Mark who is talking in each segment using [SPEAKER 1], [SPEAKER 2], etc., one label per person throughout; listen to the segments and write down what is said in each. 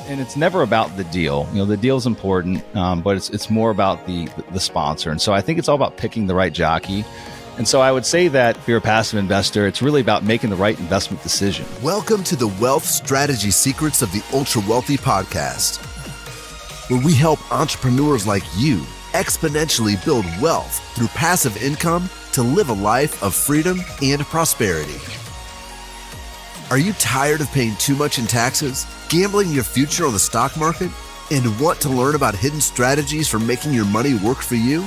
[SPEAKER 1] and it's never about the deal. The deal's important, but it's more about the sponsor. And so I think it's all about picking the right jockey. And so I would say that if you're a passive investor, it's really about making the right investment decision.
[SPEAKER 2] Welcome to the Wealth Strategy Secrets of the Ultra Wealthy podcast, where we help entrepreneurs like you exponentially build wealth through passive income to live a life of freedom and prosperity. Are you tired of paying too much in taxes, gambling your future on the stock market, and want to learn about hidden strategies for making your money work for you?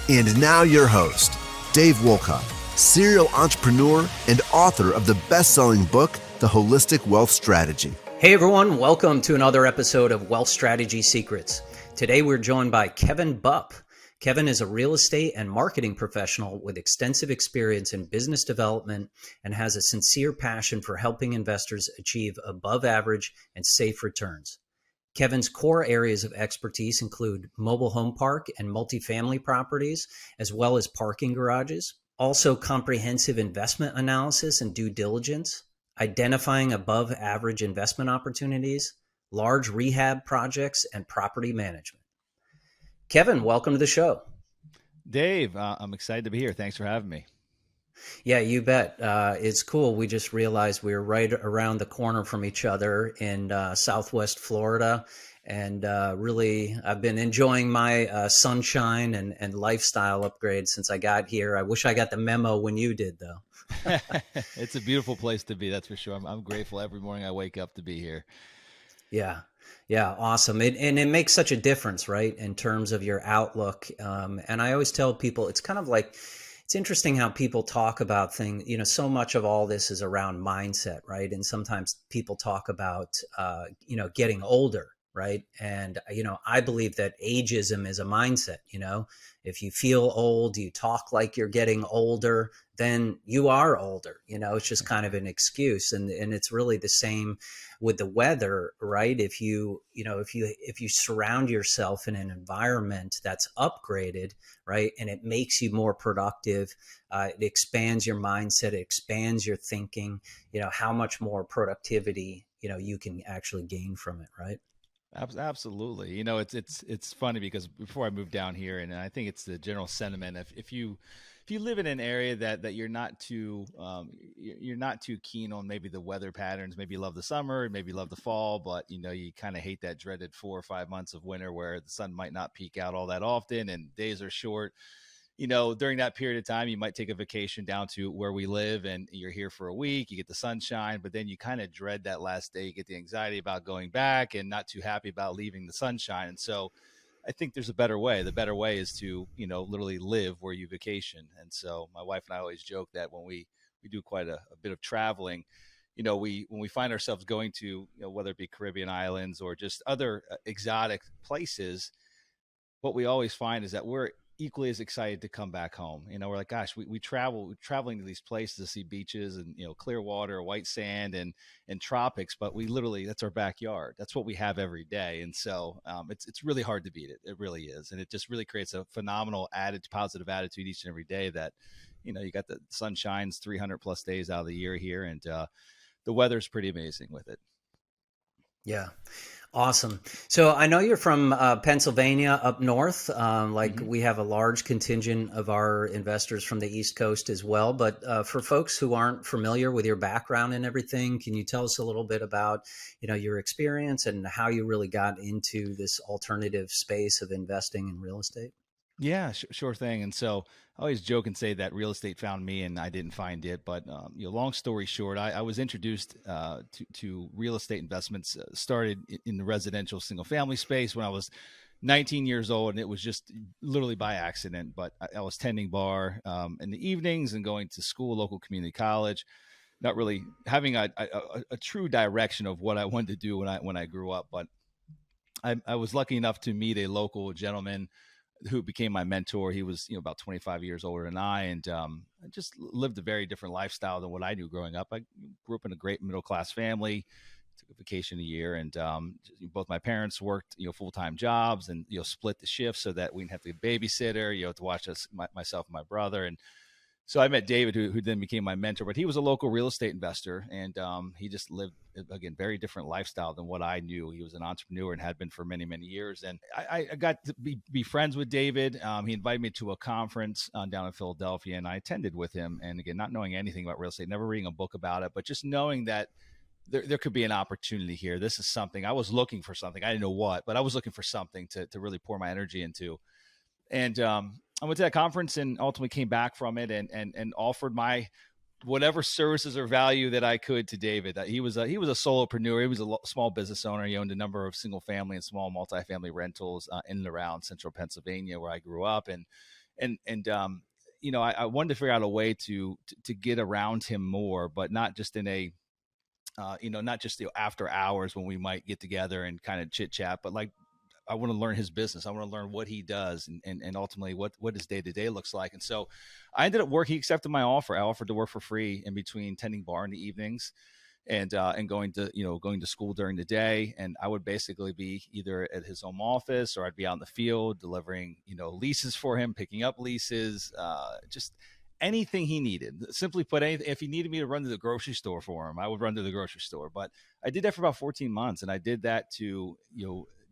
[SPEAKER 2] And now your host, Dave Wolcott, serial entrepreneur and author of the best-selling book, The Holistic Wealth Strategy.
[SPEAKER 3] Hey everyone, welcome to another episode of Wealth Strategy Secrets. Today we're joined by Kevin Bupp. Kevin is a real estate and marketing professional with extensive experience in business development and has a sincere passion for helping investors achieve above average and safe returns. Kevin's core areas of expertise include mobile home park and multifamily properties, as well as parking garages, also comprehensive investment analysis and due diligence, identifying above average investment opportunities, large rehab projects, and property management. Kevin, welcome to the show.
[SPEAKER 1] Dave, I'm excited to be here. Thanks for having me.
[SPEAKER 3] Yeah, you bet. It's cool. We just realized we were right around the corner from each other in Southwest Florida. And really, I've been enjoying my sunshine and lifestyle upgrade since I got here. I wish I got the memo when you did, though.
[SPEAKER 1] It's a beautiful place to be, that's for sure. I'm grateful every morning I wake up to be here.
[SPEAKER 3] Yeah. Yeah. Awesome. And it makes such a difference, right? In terms of your outlook. And I always tell people, it's kind of like, it's interesting how people talk about things, so much of all this is around mindset, right? And sometimes people talk about, getting older, right? And, I believe that ageism is a mindset, if you feel old, you talk like you're getting older, then you are older, it's just kind of an excuse. And it's really the same with the weather, right? If you surround yourself in an environment that's upgraded, right, and it makes you more productive, it expands your mindset, it expands your thinking, how much more productivity, you can actually gain from it, right?
[SPEAKER 1] Absolutely. It's funny because before I moved down here, and I think it's the general sentiment, if you live in an area that you're not too keen on maybe the weather patterns, maybe you love the summer, maybe you love the fall, but you kind of hate that dreaded 4 or 5 months of winter where the sun might not peek out all that often and days are short. During that period of time, you might take a vacation down to where we live and you're here for a week, you get the sunshine, but then you kind of dread that last day, you get the anxiety about going back and not too happy about leaving the sunshine. And so I think there's a better way. The better way is to, literally live where you vacation. And so my wife and I always joke that when we do quite a bit of traveling, when we find ourselves going to, whether it be Caribbean islands or just other exotic places, what we always find is that we're equally as excited to come back home. We're like, gosh, we're traveling to these places to see beaches and, clear water, white sand and tropics, but that's our backyard. That's what we have every day. And so it's really hard to beat it. It really is. And it just really creates a phenomenal positive attitude each and every day that, you got the sun shines 300 plus days out of the year here. And the weather's pretty amazing with it.
[SPEAKER 3] Yeah. Awesome. So I know you're from Pennsylvania up north. We have a large contingent of our investors from the East Coast as well. But for folks who aren't familiar with your background and everything, can you tell us a little bit about, your experience and how you really got into this alternative space of investing in real estate?
[SPEAKER 1] Yeah, sure thing. And so I always joke and say that real estate found me and I didn't find it. But long story short, I was introduced to real estate investments, started in the residential single family space when I was 19 years old. And it was just literally by accident. But I was tending bar in the evenings and going to school, local community college, not really having a true direction of what I wanted to do when I grew up. But I was lucky enough to meet a local gentleman who became my mentor. He was, about 25 years older than I, and I just lived a very different lifestyle than what I knew growing up. I grew up in a great middle-class family, took a vacation a year, and both my parents worked, full-time jobs and, split the shifts so that we didn't have to get a babysitter, to watch us, myself and my brother. And So I met David, who then became my mentor, but he was a local real estate investor, and he just lived, again, very different lifestyle than what I knew. He was an entrepreneur and had been for many, many years. And I got to be friends with David. He invited me to a conference down in Philadelphia, and I attended with him. And again, not knowing anything about real estate, never reading a book about it, but just knowing that there could be an opportunity here. This is something I was looking for, something I didn't know what, but I was looking for something to really pour my energy into. And I went to that conference and ultimately came back from it and offered my whatever services or value that I could to David. He was a solopreneur. He was a small business owner. He owned a number of single family and small multifamily rentals in and around central Pennsylvania, where I grew up. I wanted to figure out a way to get around him more, but not just in a not just after hours when we might get together and kind of chit chat, but like, I want to learn his business. I want to learn what he does and ultimately what his day-to-day looks like. And so I ended up he accepted my offer. I offered to work for free in between tending bar in the evenings and going to school during the day. And I would basically be either at his home office or I'd be out in the field delivering, leases for him, picking up leases, just anything he needed. Simply put, if he needed me to run to the grocery store for him, I would run to the grocery store. But I did that for about 14 months. And I did that to,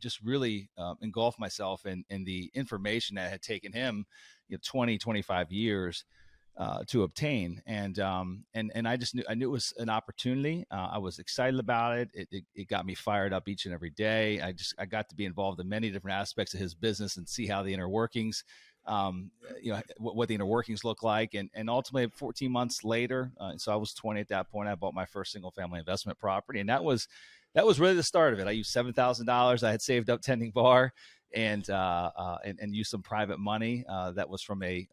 [SPEAKER 1] just really engulf myself in the information that had taken him 20, 25 years to obtain. And I just knew it was an opportunity. I was excited about it. It got me fired up each and every day. I got to be involved in many different aspects of his business and see how the inner workings, what the inner workings look like. And ultimately 14 months later, so I was 20 at that point, I bought my first single family investment property. And that was really the start of it. I used $7,000 I had saved up tending bar and used some private money that was from a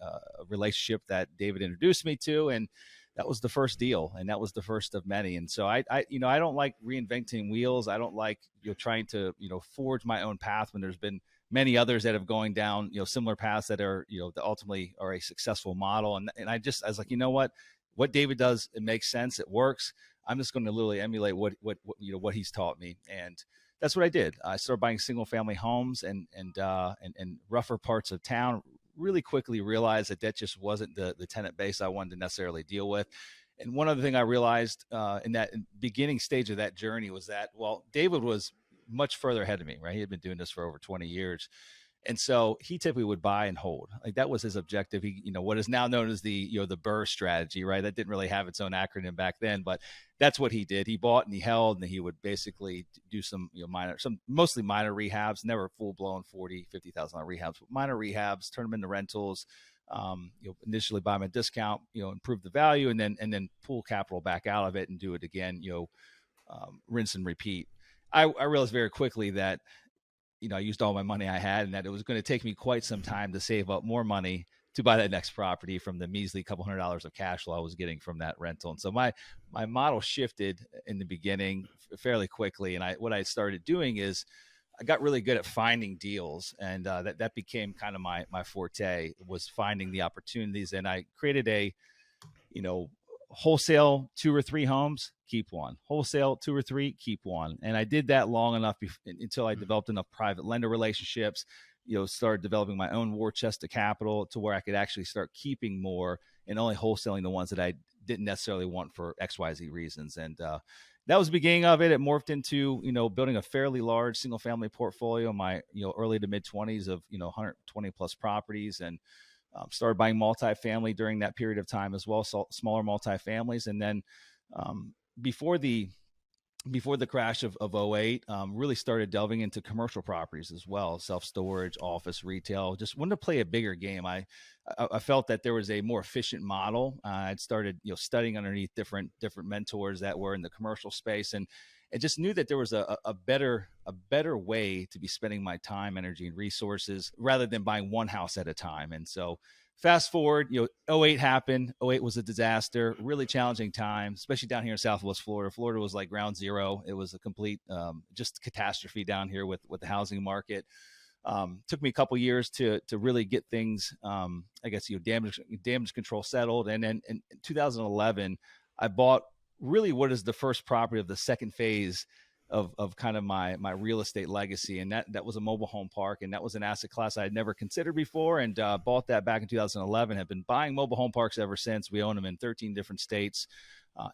[SPEAKER 1] relationship that David introduced me to. And that was the first deal. And that was the first of many. And so I don't like reinventing wheels. I don't like, trying to, forge my own path when there's been many others that have going down, similar paths that are, that ultimately are a successful model. And I was like, what David does, it makes sense. It works. I'm just going to literally emulate what he's taught me. And that's what I did. I started buying single family homes and rougher parts of town. Really quickly realized that just wasn't the tenant base I wanted to necessarily deal with. And one other thing I realized in that beginning stage of that journey was that, well, David was much further ahead of me, right? He had been doing this for over 20 years. And so he typically would buy and hold. Like that was his objective. He, what is now known as the Burr strategy, right? That didn't really have its own acronym back then, but that's what he did. He bought and he held, and he would basically do some, mostly minor rehabs, never full blown $40,000, $50,000 rehabs, but minor rehabs, turn them into rentals, initially buy them at discount, improve the value, and then pull capital back out of it and do it again, rinse and repeat. I realized very quickly that, I used all my money I had, and that it was going to take me quite some time to save up more money to buy that next property from the measly couple $100 of cash flow I was getting from that rental. And so my model shifted in the beginning fairly quickly. And what I started doing is I got really good at finding deals, and that became kind of my forte, was finding the opportunities. And I created a, wholesale 2 or 3 homes, keep one. Wholesale 2 or 3, keep one. And I did that long enough until I developed enough private lender relationships, started developing my own war chest of capital to where I could actually start keeping more and only wholesaling the ones that I didn't necessarily want for XYZ reasons. And that was the beginning of it. It morphed into, building a fairly large single family portfolio in my, early to mid 20s of, 120 plus properties, and started buying multifamily during that period of time as well, so smaller multifamilies. And then before the crash of 08, really started delving into commercial properties as well, self-storage, office, retail. Just wanted to play a bigger game. I felt that there was a more efficient model. I'd started studying underneath different mentors that were in the commercial space, and just knew that there was a better way to be spending my time, energy, and resources rather than buying one house at a time. And so fast forward, 08 happened. 08 was a disaster, really challenging time, especially down here in Southwest Florida. Florida was like ground zero. It was a complete just catastrophe down here with the housing market. Took me a couple years to really get things, damage control settled. And then in 2011, I bought really what is the first property of the second phase of kind of my real estate legacy. And that was a mobile home park. And that was an asset class I had never considered before, and bought that back in 2011. Have been buying mobile home parks ever since. We own them in 13 different states.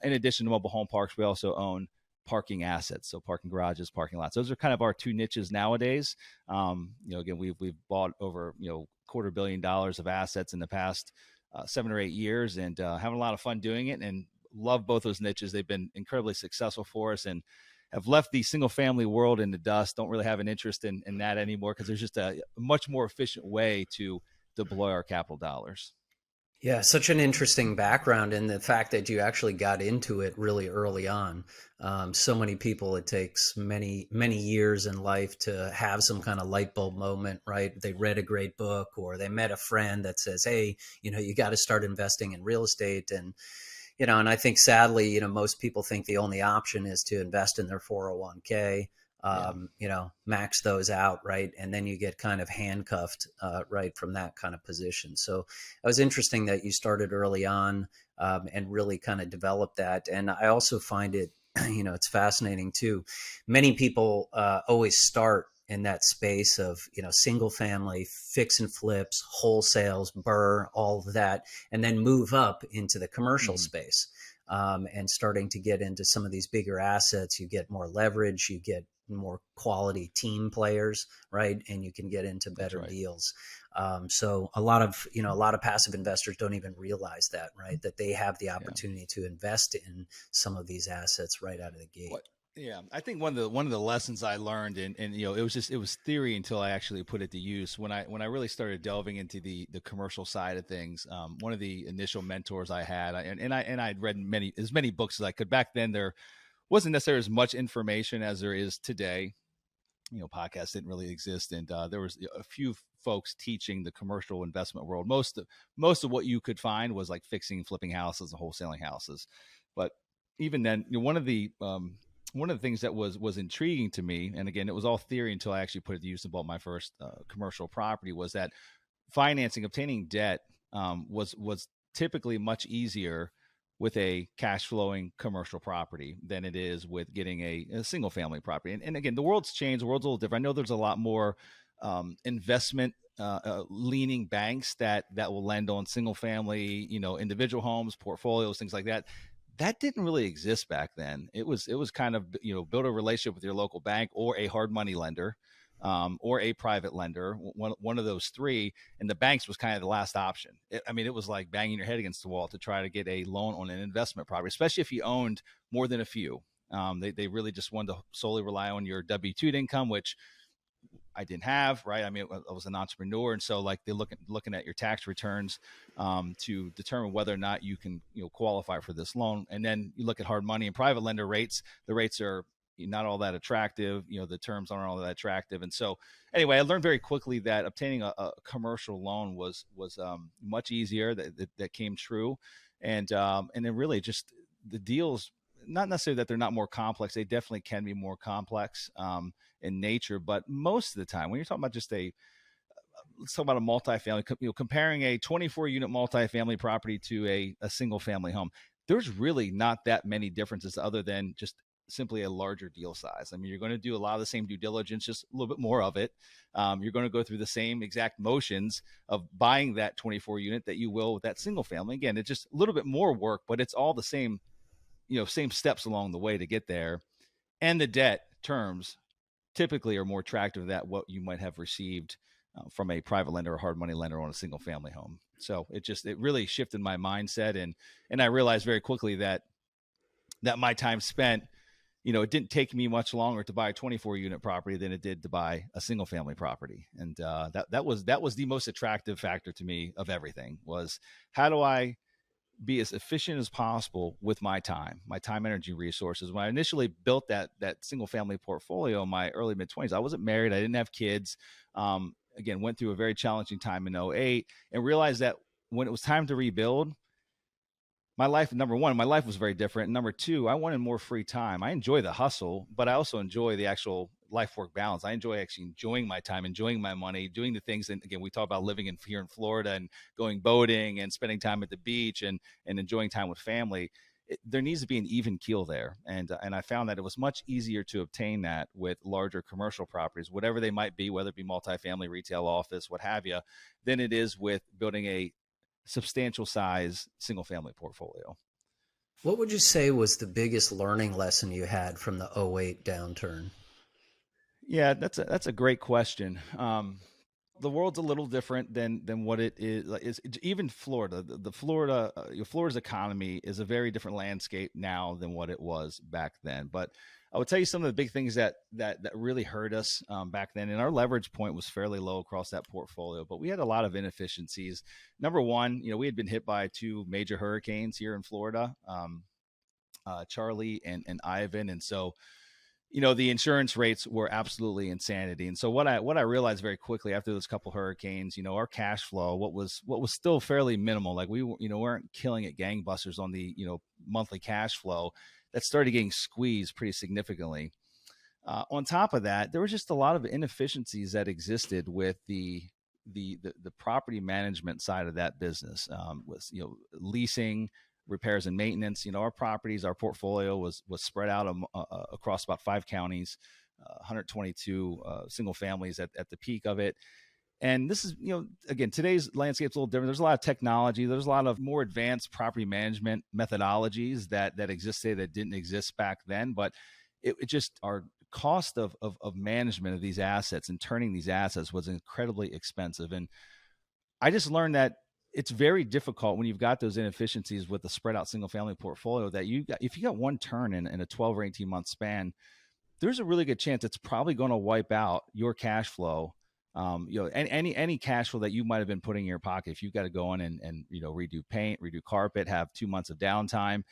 [SPEAKER 1] In addition to mobile home parks, we also own parking assets. So parking garages, parking lots. Those are kind of our two niches nowadays. Again, we've bought over, $250 million of assets in the past 7 or 8 years, and having a lot of fun doing it, and love both those niches. They've been incredibly successful for us, and have left the single family world in the dust. Don't really have an interest in that anymore, because there's just a much more efficient way to deploy our capital dollars.
[SPEAKER 3] Yeah, such an interesting background, and the fact that you actually got into it really early on. So many people, it takes many, many years in life to have some kind of light bulb moment, right? They read a great book, or they met a friend that says, hey, you got to start investing in real estate. And I think sadly, most people think the only option is to invest in their 401k, max those out, right? And then you get kind of handcuffed, right, from that kind of position. So it was interesting that you started early on, and really kind of developed that. And I also find it, it's fascinating too. Many people always start in that space of, single family, fix and flips, wholesales, BRRRR, all of that, and then move up into the commercial space. And starting to get into some of these bigger assets, you get more leverage, you get more quality team players, right? And you can get into better deals. So a lot of passive investors don't even realize that, right? That they have the opportunity to invest in some of these assets right out of the gate.
[SPEAKER 1] Yeah, I think one of the lessons I learned, and it was theory until I actually put it to use. When I really started delving into the commercial side of things, one of the initial mentors I had, and I'd read as many books as I could. Back then, there wasn't necessarily as much information as there is today. Podcasts didn't really exist, and there was a few folks teaching the commercial investment world. Most of what you could find was like fixing, flipping houses, and wholesaling houses. But even then, one of the things that was intriguing to me, and again, it was all theory until I actually put it to use and bought my first commercial property, was that obtaining debt was typically much easier with a cash flowing commercial property than it is with getting a single family property. And again, the world's changed. The world's a little different. I know there's a lot more investment leaning banks that will lend on single family, individual homes, portfolios, things like that. That didn't really exist back then. It was kind of, build a relationship with your local bank or a hard money lender, or a private lender, one of those three. And the banks was kind of the last option. It was like banging your head against the wall to try to get a loan on an investment property, especially if you owned more than a few. They really just wanted to solely rely on your W-2 income, which I didn't have, right? I was an entrepreneur. And so like they're looking at your tax returns to determine whether or not you can, qualify for this loan. And then you look at hard money and private lender rates. The rates are not all that attractive. The terms aren't all that attractive. And so anyway, I learned very quickly that obtaining a commercial loan was much easier. That came true. And then really just the deals, not necessarily that they're not more complex. They definitely can be more complex in nature, but most of the time when you're talking about just let's talk about a multifamily, comparing a 24 unit multifamily property to a single family home, there's really not that many differences other than just simply a larger deal size. You're going to do a lot of the same due diligence, just a little bit more of it. You're going to go through the same exact motions of buying that 24 unit that you will with that single family. Again, it's just a little bit more work, but it's all the same, same steps along the way to get there. And the debt terms typically are more attractive than what you might have received from a private lender or hard money lender on a single family home. So it really shifted my mindset. And I realized very quickly that my time spent, it didn't take me much longer to buy a 24 unit property than it did to buy a single family property. And that was the most attractive factor to me of everything, was how do I be as efficient as possible with my time, energy, resources. When I initially built that single family portfolio in my early mid 20s, I wasn't married. I didn't have kids. Again, went through a very challenging time in 2008 and realized that when it was time to rebuild, my life, number one, my life was very different. Number two, I wanted more free time. I enjoy the hustle, but I also enjoy the actual life-work balance. I enjoy actually enjoying my time, enjoying my money, doing the things. And again, we talk about living here in Florida and going boating and spending time at the beach and enjoying time with family. there needs to be an even keel there. And I found that it was much easier to obtain that with larger commercial properties, whatever they might be, whether it be multifamily, retail, office, what have you, than it is with building a substantial size single family portfolio.
[SPEAKER 3] What would you say was the biggest learning lesson you had from the '08 downturn?
[SPEAKER 1] Yeah, that's a great question. The world's a little different than what it is. Even Florida, Florida's economy is a very different landscape now than what it was back then. But I would tell you some of the big things that really hurt us back then. And our leverage point was fairly low across that portfolio, but we had a lot of inefficiencies. Number one, we had been hit by 2 major hurricanes here in Florida, Charlie and Ivan, and so the insurance rates were absolutely insanity. And so what I realized very quickly after those couple hurricanes, our cash flow, what was still fairly minimal, like we weren't killing it gangbusters on the, monthly cash flow, that started getting squeezed pretty significantly. On top of that, there was just a lot of inefficiencies that existed with the property management side of that business, with, leasing, repairs and maintenance. Our properties, our portfolio was spread out across about 5 counties, 122 single families at the peak of it. And this is, again, today's landscape's a little different. There's a lot of technology. There's a lot of more advanced property management methodologies that exist today that didn't exist back then. But it just, our cost of management of these assets and turning these assets was incredibly expensive. And I just learned that it's very difficult when you've got those inefficiencies with the spread out single family portfolio that if you got one turn in a 12 or 18 month span, there's a really good chance it's probably going to wipe out your cash flow. Any cash flow that you might have been putting in your pocket, if you've got to go in and redo paint, redo carpet, have 2 months of downtime.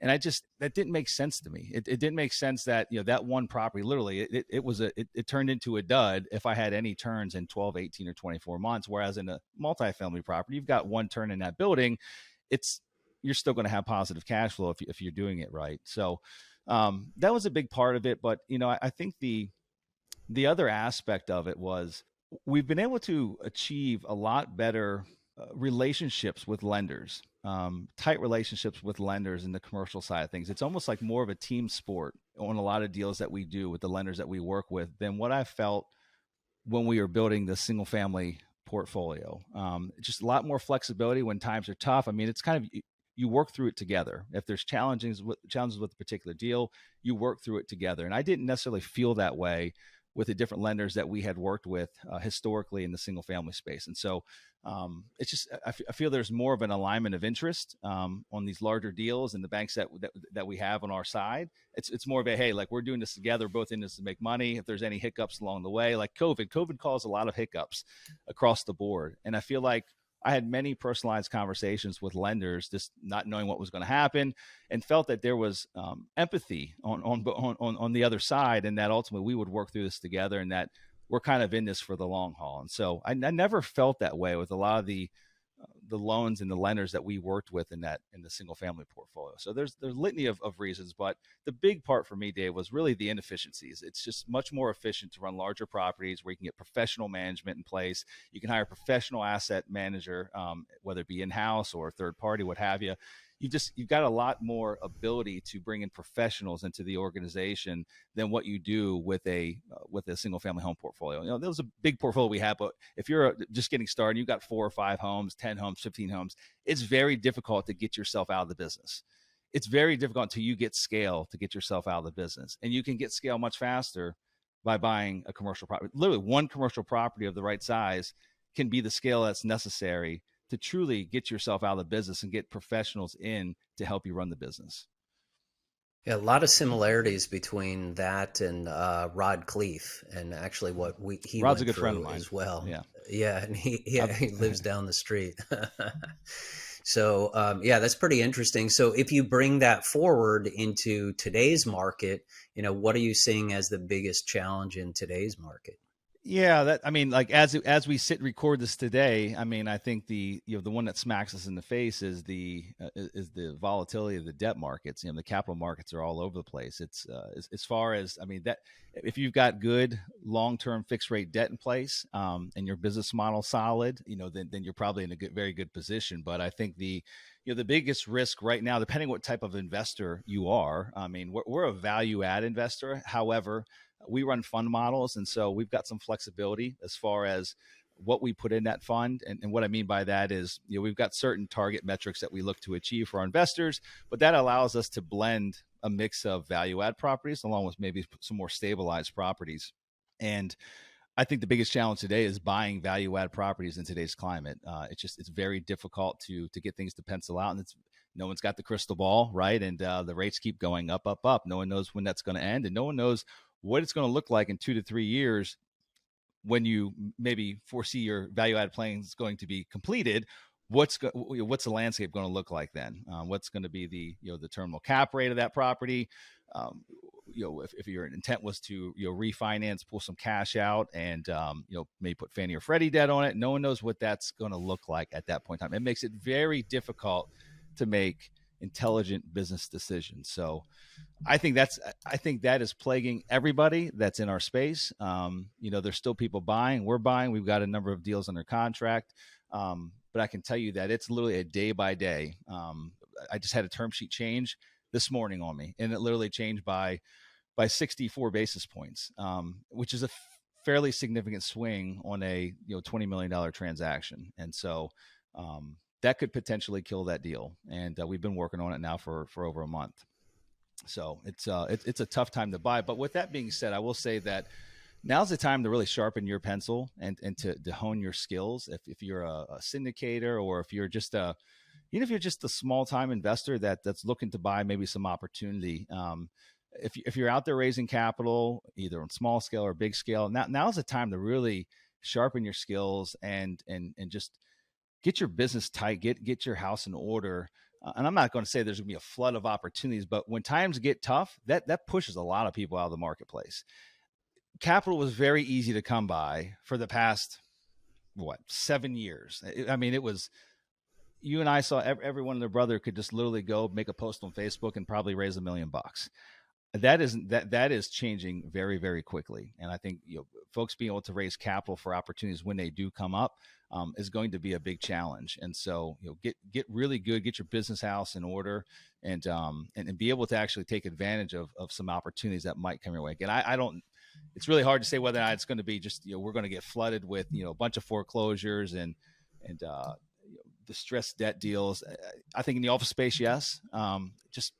[SPEAKER 1] And that didn't make sense to me. It didn't make sense that, that one property, literally, it turned into a dud if I had any turns in 12, 18 or 24 months. Whereas in a multifamily property, you've got one turn in that building. You're still going to have positive cash flow if you're doing it right. So that was a big part of it. But, I think the other aspect of it was we've been able to achieve a lot better relationships with lenders, tight relationships with lenders in the commercial side of things. It's almost like more of a team sport on a lot of deals that we do with the lenders that we work with than what I felt when we were building the single family portfolio. Just a lot more flexibility when times are tough. I mean, it's kind of, you work through it together. If there's challenges with a particular deal, you work through it together. And I didn't necessarily feel that way with the different lenders that we had worked with historically in the single family space. And so it's just, I feel there's more of an alignment of interest on these larger deals and the banks that we have on our side. It's more of a, hey, like we're doing this together, both in this to make money. If there's any hiccups along the way, like COVID caused a lot of hiccups across the board. And I feel like I had many personalized conversations with lenders, just not knowing what was going to happen, and felt that there was empathy on the other side, and that ultimately we would work through this together, and that we're kind of in this for the long haul. And so I never felt that way with a lot of the loans and the lenders that we worked with in the single family portfolio. So there's litany of reasons, but the big part for me, Dave, was really the inefficiencies. It's just much more efficient to run larger properties where you can get professional management in place. You can hire a professional asset manager, whether it be in-house or third party, what have you. You've got a lot more ability to bring in professionals into the organization than what you do with a single family home portfolio. There was a big portfolio we have, but if you're just getting started, you've got 4 or 5 homes, 10 homes, 15 homes, it's very difficult to get yourself out of the business. It's very difficult until you get scale to get yourself out of the business. And you can get scale much faster by buying a commercial property. Literally one commercial property of the right size can be the scale that's necessary to truly get yourself out of the business and get professionals in to help you run the business.
[SPEAKER 3] Yeah, a lot of similarities between that and Rod Cleef, and actually what he
[SPEAKER 1] Rod's
[SPEAKER 3] went
[SPEAKER 1] a good
[SPEAKER 3] through
[SPEAKER 1] friend of mine
[SPEAKER 3] as well.
[SPEAKER 1] Yeah,
[SPEAKER 3] and he lives down the street. So that's pretty interesting. So if you bring that forward into today's market, what are you seeing as the biggest challenge in today's market?
[SPEAKER 1] Yeah, that I mean, like as we sit and record this today, I mean, I think the one that smacks us in the face is the volatility of the debt markets. The capital markets are all over the place. It's as far as I mean that if you've got good long term fixed rate debt in place, and your business model solid, then you're probably in a very good position. But I think the biggest risk right now, depending what type of investor you are, I mean, we're a value add investor. However, we run fund models, and so we've got some flexibility as far as what we put in that fund. And what I mean by that is, we've got certain target metrics that we look to achieve for our investors, but that allows us to blend a mix of value add properties along with maybe some more stabilized properties. And I think the biggest challenge today is buying value add properties in today's climate. It's very difficult to get things to pencil out, and no one's got the crystal ball, right? And the rates keep going up, up, up. No one knows when that's going to end, and no one knows what it's going to look like in 2 to 3 years when you maybe foresee your value add plan is going to be completed. What's the landscape going to look like then? What's going to be the terminal cap rate of that property? If your intent was to refinance, pull some cash out, and maybe put Fannie or Freddie debt on it, no one knows what that's going to look like at that point in time. It makes it very difficult to make intelligent business decisions. So I think that is plaguing everybody that's in our space. There's still people buying. We're buying. We've got a number of deals under contract. But I can tell you that it's literally a day by day. I just had a term sheet change this morning on me, and it literally changed by 64 basis points, which is a fairly significant swing on a $20 million transaction. And so that could potentially kill that deal. And we've been working on it now for over a month. So it's a tough time to buy. But with that being said, I will say that now's the time to really sharpen your pencil and to hone your skills. If you're a syndicator, or if you're just a small time investor that's looking to buy maybe some opportunity, if you're out there raising capital, either on small scale or big scale, now's the time to really sharpen your skills and just get your business tight, get your house in order. And I'm not going to say there's going to be a flood of opportunities, but when times get tough, that pushes a lot of people out of the marketplace. Capital was very easy to come by for the past 7 years. I mean, it was, you and I saw everyone and their brother could just literally go make a post on Facebook and probably raise $1 million. That is changing very, very quickly. And I think folks being able to raise capital for opportunities when they do come up is going to be a big challenge. And so get really good, get your business house in order, and be able to actually take advantage of some opportunities that might come your way. Again, I don't. It's really hard to say whether or not it's going to be just we're going to get flooded with a bunch of foreclosures and distressed debt deals. I think in the office space, yes. Just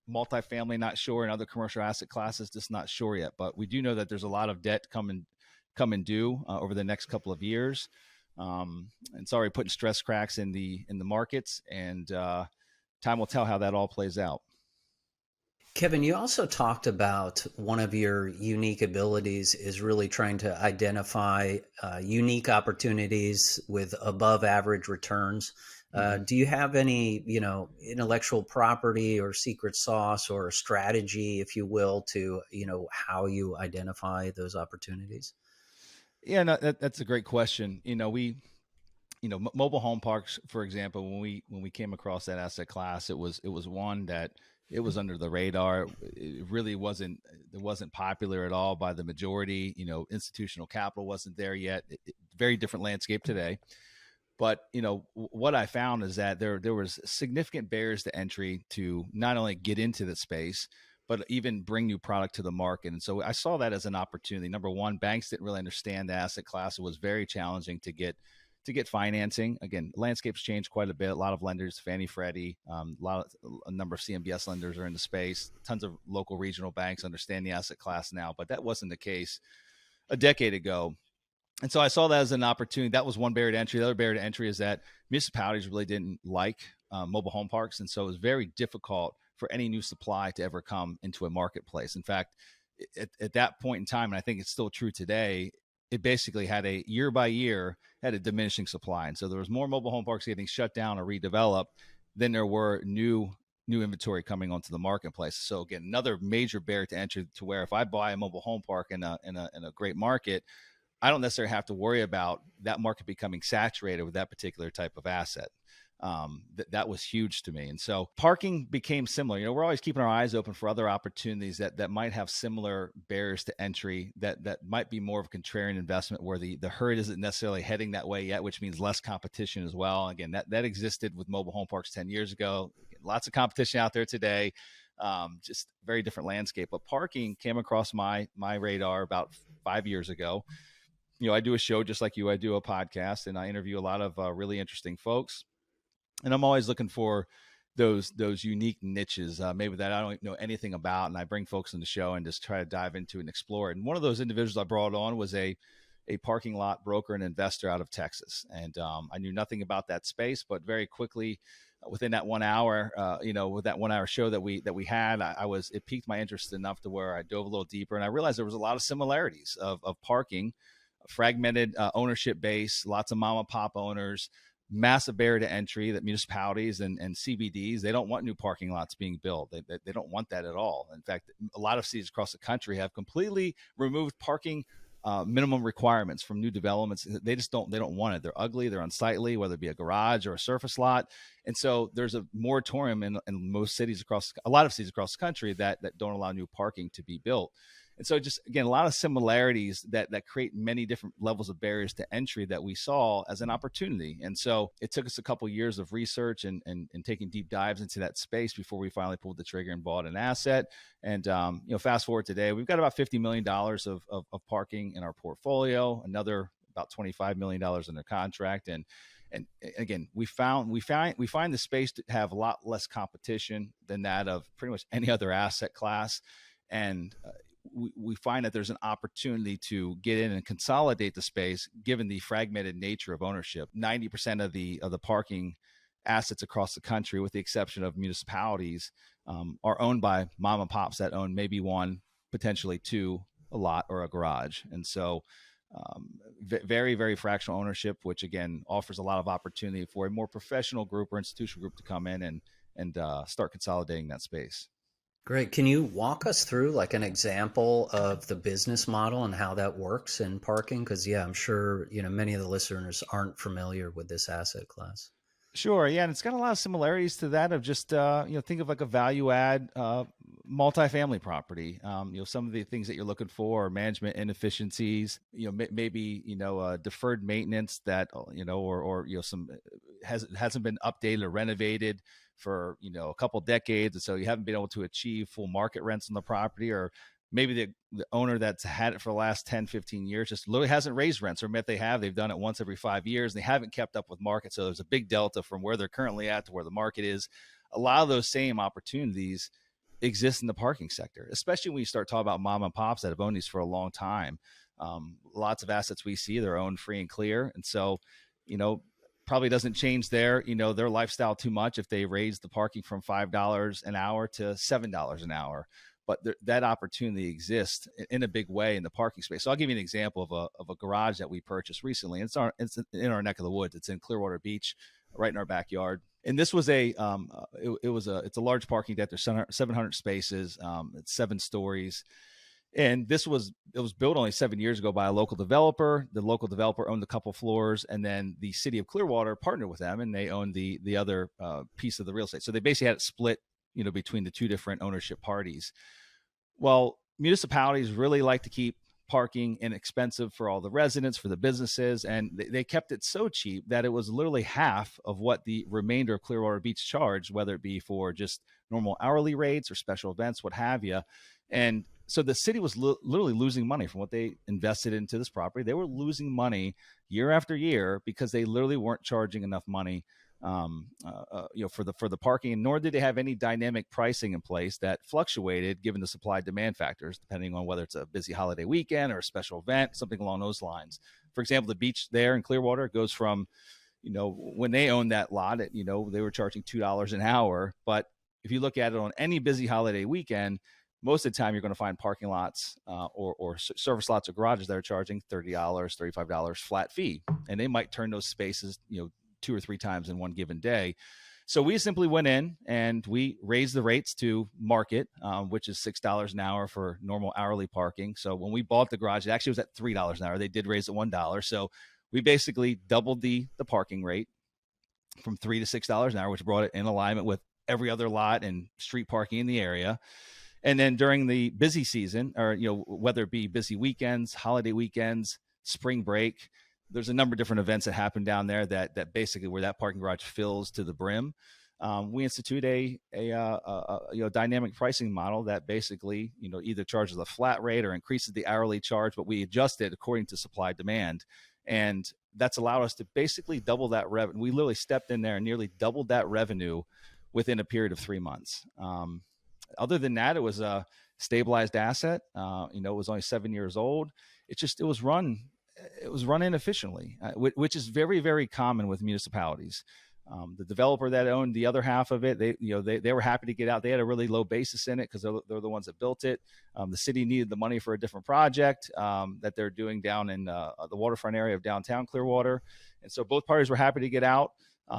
[SPEAKER 1] multifamily, not sure, and other commercial asset classes, just not sure yet. But we do know that there's a lot of debt coming due over the next couple of years. And it's already putting stress cracks in the markets, and time will tell how that all plays out.
[SPEAKER 3] Kevin, you also talked about one of your unique abilities is really trying to identify unique opportunities with above average returns. Do you have any, intellectual property or secret sauce or strategy, if you will, to, how you identify those opportunities?
[SPEAKER 1] Yeah, no, that's a great question. Mobile home parks, for example, when we came across that asset class, it was one that it was under the radar. It really wasn't popular at all by the majority. Institutional capital wasn't there yet. Very different landscape today. But what I found is that there was significant barriers to entry to not only get into the space, but even bring new product to the market. And so I saw that as an opportunity. Number one, banks didn't really understand the asset class. It was very challenging to get financing. Again, landscape's changed quite a bit. A lot of lenders, Fannie, Freddie, a number of CMBS lenders are in the space. Tons of local regional banks understand the asset class now, but that wasn't the case a decade ago. And so I saw that as an opportunity. That was one barrier to entry. The other barrier to entry is that municipalities really didn't like mobile home parks. And so it was very difficult for any new supply to ever come into a marketplace. In fact, at that point in time, and I think it's still true today, it basically had a year by year had a diminishing supply. And so there was more mobile home parks getting shut down or redeveloped than there were new inventory coming onto the marketplace. So again, another major barrier to entry, to where if I buy a mobile home park in a great market, I don't necessarily have to worry about that market becoming saturated with that particular type of asset. That was huge to me. And so parking became similar. We're always keeping our eyes open for other opportunities that might have similar barriers to entry, that might be more of a contrarian investment where the herd isn't necessarily heading that way yet, which means less competition as well. Again, that existed with mobile home parks 10 years ago. Lots of competition out there today. Just very different landscape. But parking came across my radar about 5 years ago. I do a show just like you. I do a podcast, and I interview a lot of really interesting folks. And I'm always looking for those unique niches, maybe that I don't know anything about. And I bring folks on the show and just try to dive into and explore it. And one of those individuals I brought on was a parking lot broker and investor out of Texas. And I knew nothing about that space, but very quickly within that 1 hour, with that 1 hour show that we had, it piqued my interest enough to where I dove a little deeper, and I realized there was a lot of similarities of parking, fragmented ownership base, lots of mom and pop owners, massive barrier to entry that municipalities and CBDs, they don't want new parking lots being built. They don't want that at all. In fact, a lot of cities across the country have completely removed parking minimum requirements from new developments. They don't want it. They're ugly, they're unsightly, whether it be a garage or a surface lot. And so there's a moratorium in most cities a lot of cities across the country that don't allow new parking to be built. And so just, again, a lot of similarities that create many different levels of barriers to entry that we saw as an opportunity. And so it took us a couple of years of research and taking deep dives into that space before we finally pulled the trigger and bought an asset. And, fast forward today, we've got about $50 million of parking in our portfolio, another about $25 million under contract. And again, we find the space to have a lot less competition than that of pretty much any other asset class. And we find that there's an opportunity to get in and consolidate the space, given the fragmented nature of ownership. 90% of the parking assets across the country, with the exception of municipalities, are owned by mom and pops that own maybe one, potentially two, a lot or a garage. And so very, very fractional ownership, which again offers a lot of opportunity for a more professional group or institutional group to come in and start consolidating that space.
[SPEAKER 3] Great. Can you walk us through like an example of the business model and how that works in parking? Because I'm sure many of the listeners aren't familiar with this asset class.
[SPEAKER 1] Sure. Yeah. And it's got a lot of similarities to that of just, think of like a value add multifamily property. Some of the things that you're looking for are management inefficiencies, maybe, deferred maintenance that, or some hasn't been updated or renovated for, a couple decades. And so you haven't been able to achieve full market rents on the property, or maybe the owner that's had it for the last 10, 15 years just literally hasn't raised rents, or if they have, they've done it once every 5 years. And they haven't kept up with market. So there's a big delta from where they're currently at to where the market is. A lot of those same opportunities exist in the parking sector, especially when you start talking about mom and pops that have owned these for a long time. Lots of assets we see, they're owned free and clear. And so, probably doesn't change their lifestyle too much if they raise the parking from $5 an hour to $7 an hour. But that opportunity exists in a big way in the parking space. So I'll give you an example of a garage that we purchased recently. It's in our neck of the woods. It's in Clearwater Beach, right in our backyard. And this was it's a large parking deck. There's 700 spaces. It's 7 stories. And it was built only 7 years ago by a local developer. The local developer owned a couple floors, and then the city of Clearwater partnered with them, and they owned the other piece of the real estate. So they basically had it split, between the two different ownership parties. Well, municipalities really like to keep parking inexpensive for all the residents, for the businesses, and they kept it so cheap that it was literally half of what the remainder of Clearwater Beach charged, whether it be for just normal hourly rates or special events, what have you. And so the city was literally losing money from what they invested into this property. They were losing money year after year because they literally weren't charging enough money for the parking, nor did they have any dynamic pricing in place that fluctuated given the supply demand factors, depending on whether it's a busy holiday weekend or a special event, something along those lines. For example, the beach there in Clearwater goes from, when they owned that lot, they were charging $2 an hour. But if you look at it on any busy holiday weekend, most of the time you're going to find parking lots or service lots or garages that are charging $30, $35 flat fee. And they might turn those spaces, 2 or 3 times in one given day. So we simply went in and we raised the rates to market, which is $6 an hour for normal hourly parking. So when we bought the garage, it actually was at $3 an hour. They did raise it $1. So we basically doubled the parking rate from $3 to $6 an hour, which brought it in alignment with every other lot and street parking in the area. And then during the busy season, or whether it be busy weekends, holiday weekends, spring break, there's a number of different events that happen down there that basically where that parking garage fills to the brim. We institute a dynamic pricing model that basically either charges a flat rate or increases the hourly charge, but we adjust it according to supply demand. And that's allowed us to basically double that revenue. We literally stepped in there and nearly doubled that revenue within a period of 3 months. Other than that, it was a stabilized asset. It was only 7 years old. It was run inefficiently, which is very, very common with municipalities. The developer that owned the other half of it, they were happy to get out. They had a really low basis in it because they're the ones that built it. The city needed the money for a different project that they're doing down in the waterfront area of downtown Clearwater. And so both parties were happy to get out.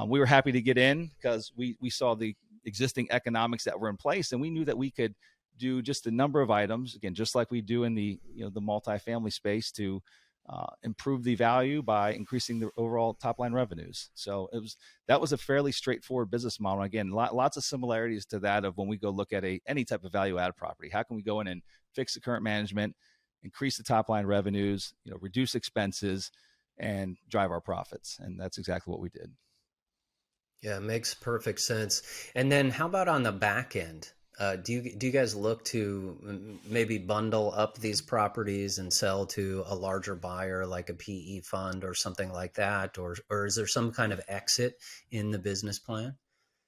[SPEAKER 1] We were happy to get in because we saw the existing economics that were in place, and we knew that we could do just a number of items, again, just like we do in the multifamily space, to improve the value by increasing the overall top line revenues. So that was a fairly straightforward business model. Again, lots of similarities to that of when we go look at any type of value add property. How can we go in and fix the current management, increase the top line revenues, reduce expenses, and drive our profits? And that's exactly what we did.
[SPEAKER 3] Yeah, it makes perfect sense. And then how about on the back end? Do you guys look to maybe bundle up these properties and sell to a larger buyer like a PE fund or something like that? Or is there some kind of exit in the business plan?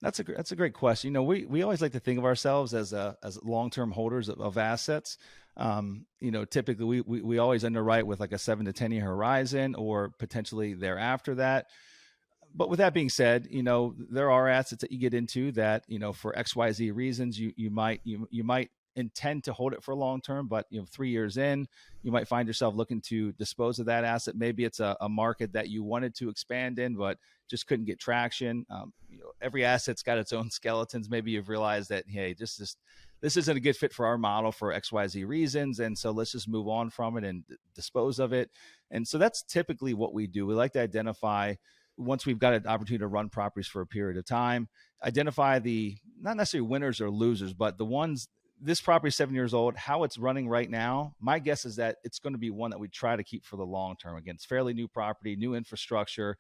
[SPEAKER 1] That's a great question. We always like to think of ourselves as long-term holders of assets. Typically we always underwrite with like a 7 to 10 year horizon or potentially thereafter that. But with that being said, there are assets that you get into that, for XYZ reasons, you might intend to hold it for long term, but 3 years in, you might find yourself looking to dispose of that asset. Maybe it's a market that you wanted to expand in, but just couldn't get traction. Every asset's got its own skeletons. Maybe you've realized that, hey, this isn't a good fit for our model for XYZ reasons. And so let's just move on from it and dispose of it. And so that's typically what we do. We like to identify, once we've got an opportunity to run properties for a period of time, identify the, not necessarily winners or losers, but the ones, this property is 7 years old, how it's running right now. My guess is that it's going to be one that we try to keep for the long term. Again, it's fairly new property, new infrastructure.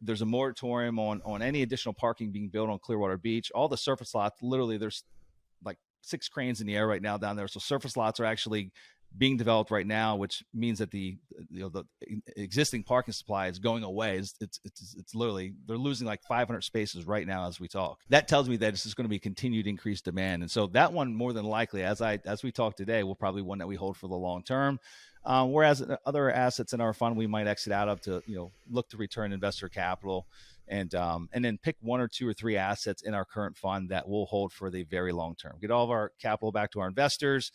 [SPEAKER 1] There's a moratorium on any additional parking being built on Clearwater Beach. All the surface lots, literally there's like 6 cranes in the air right now down there. So surface lots are actually being developed right now, which means that the existing parking supply is going away. It's literally, they're losing like 500 spaces right now as we talk. That tells me that it's just going to be continued increased demand. And so that one, more than likely, as we talk today, will probably one that we hold for the long term. Whereas other assets in our fund, we might exit out of to, look to return investor capital and then pick 1 or 2 or 3 assets in our current fund that we'll hold for the very long term. Get all of our capital back to our investors,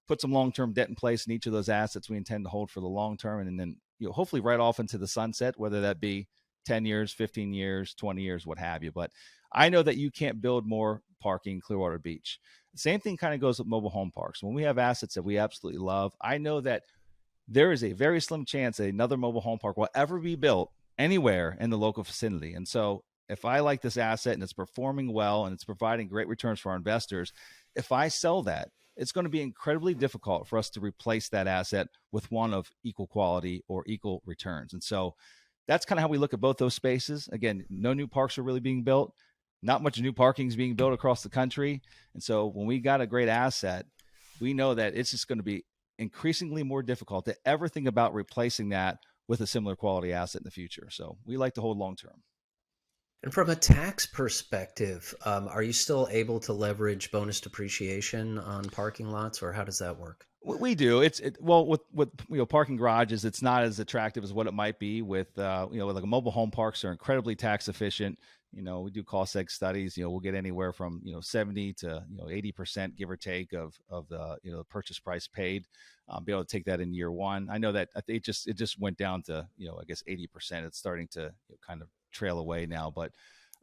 [SPEAKER 1] put some long-term debt in place in each of those assets we intend to hold for the long term, and then hopefully right off into the sunset, whether that be 10 years, 15 years, 20 years, what have you. But I know that you can't build more parking Clearwater Beach. The same thing kind of goes with mobile home parks. When we have assets that we absolutely love, I know that there is a very slim chance that another mobile home park will ever be built anywhere in the local vicinity. And so if I like this asset and it's performing well and it's providing great returns for our investors, if I sell that, it's going to be incredibly difficult for us to replace that asset with one of equal quality or equal returns. And so that's kind of how we look at both those spaces. Again, no new parks are really being built. Not much new parking is being built across the country. And so when we got a great asset, we know that it's just going to be increasingly more difficult to ever think about replacing that with a similar quality asset in the future. So we like to hold long term.
[SPEAKER 3] And from a tax perspective, are you still able to leverage bonus depreciation on parking lots, or how does that work?
[SPEAKER 1] We do. Well, with parking garages, it's not as attractive as what it might be with like a mobile home parks are incredibly tax efficient. We do cost seg studies. We'll get anywhere from 70 to 80%, give or take, of the purchase price paid. Be able to take that in year one. I know that it just went down to I guess 80%. It's starting to kind of trail away now, but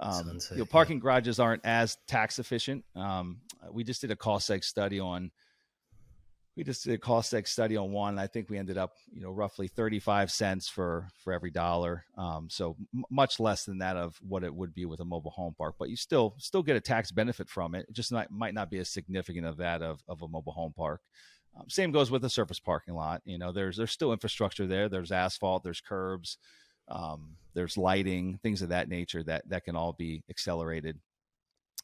[SPEAKER 3] Sunset,
[SPEAKER 1] Parking garages aren't as tax efficient. We just did a cost seg study on one. I think we ended up, roughly 35 cents for every dollar. So much less than that of what it would be with a mobile home park, but you still get a tax benefit from it. It just might not be as significant of that of a mobile home park. Same goes with a surface parking lot. There's still infrastructure there. There's asphalt, there's curbs, there's lighting, things of that nature that can all be accelerated.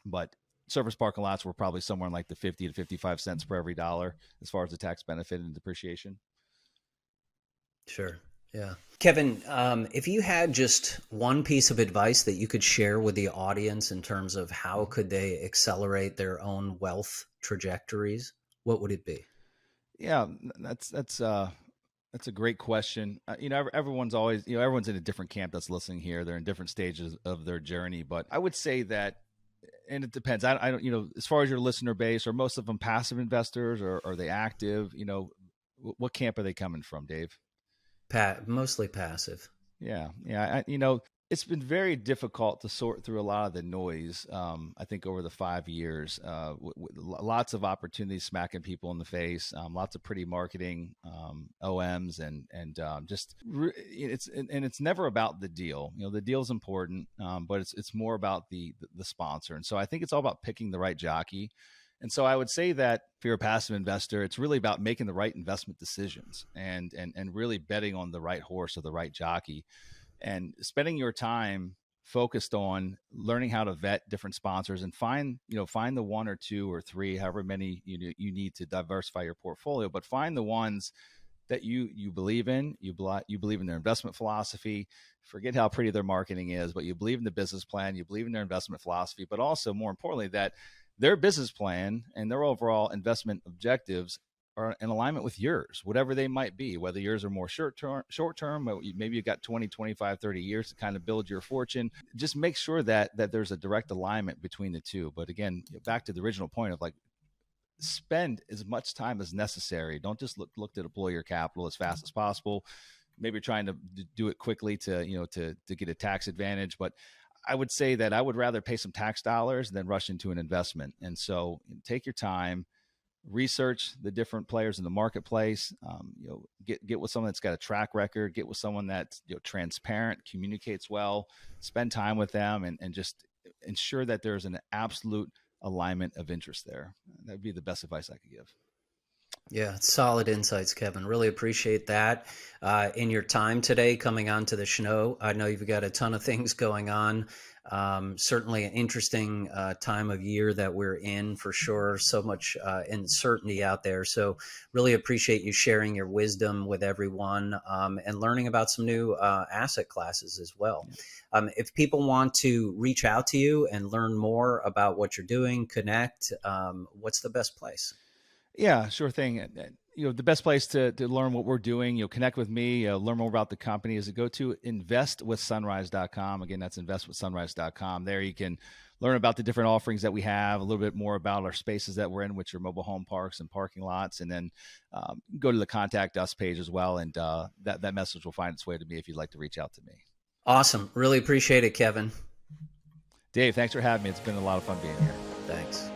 [SPEAKER 1] But surface parking lots were probably somewhere in like the 50 to 55 cents per every dollar as far as the tax benefit and depreciation.
[SPEAKER 3] Sure. Yeah. Kevin, if you had just one piece of advice that you could share with the audience in terms of how could they accelerate their own wealth trajectories, what would it be?
[SPEAKER 1] Yeah, that's a great question. Everyone's always, everyone's in a different camp that's listening here. They're in different stages of their journey, but I would say that, and it depends. I don't, as far as your listener base, are most of them passive investors, or are they active? What camp are they coming from, Dave?
[SPEAKER 3] Mostly passive.
[SPEAKER 1] Yeah. It's been very difficult to sort through a lot of the noise. I think over the 5 years, lots of opportunities smacking people in the face, lots of pretty marketing, OMs, and it's never about the deal. The deal's important, but it's more about the sponsor. And so I think it's all about picking the right jockey. And so I would say that if you're a passive investor, it's really about making the right investment decisions and really betting on the right horse or the right jockey, and spending your time focused on learning how to vet different sponsors and find the one or two or three, however many you need to diversify your portfolio, but find the ones that you believe in. You believe in their investment philosophy. Forget how pretty their marketing is, but you believe in the business plan, you believe in their investment philosophy, but also more importantly, that their business plan and their overall investment objectives are in alignment with yours, whatever they might be, whether yours are more short term, maybe you've got 20, 25, 30 years to kind of build your fortune. Just make sure that there's a direct alignment between the two. But again, back to the original point of spend as much time as necessary. Don't just look to deploy your capital as fast as possible. Maybe you're trying to do it quickly to get a tax advantage, but I would say that I would rather pay some tax dollars than rush into an investment. And so take your time, research the different players in the marketplace. Get with someone that's got a track record. Get with someone that's transparent, communicates well. Spend time with them, and just ensure that there's an absolute alignment of interest there. That'd be the best advice I could give.
[SPEAKER 3] Yeah, solid insights, Kevin. Really appreciate that. In your time today coming on to the show, I know you've got a ton of things going on. Certainly an interesting time of year that we're in, for sure. So much uncertainty out there. So really appreciate you sharing your wisdom with everyone, and learning about some new asset classes as well. If people want to reach out to you and learn more about what you're doing, connect, what's the best place?
[SPEAKER 1] Yeah, sure thing. The best place to learn what we're doing, connect with me, learn more about the company, is to go to investwithsunrise.com. Again, that's investwithsunrise.com. There you can learn about the different offerings that we have, a little bit more about our spaces that we're in, which are mobile home parks and parking lots, and then go to the contact us page as well. And that message will find its way to me if you'd like to reach out to me.
[SPEAKER 3] Awesome. Really appreciate it, Kevin.
[SPEAKER 1] Dave, thanks for having me. It's been a lot of fun being here.
[SPEAKER 3] Thanks.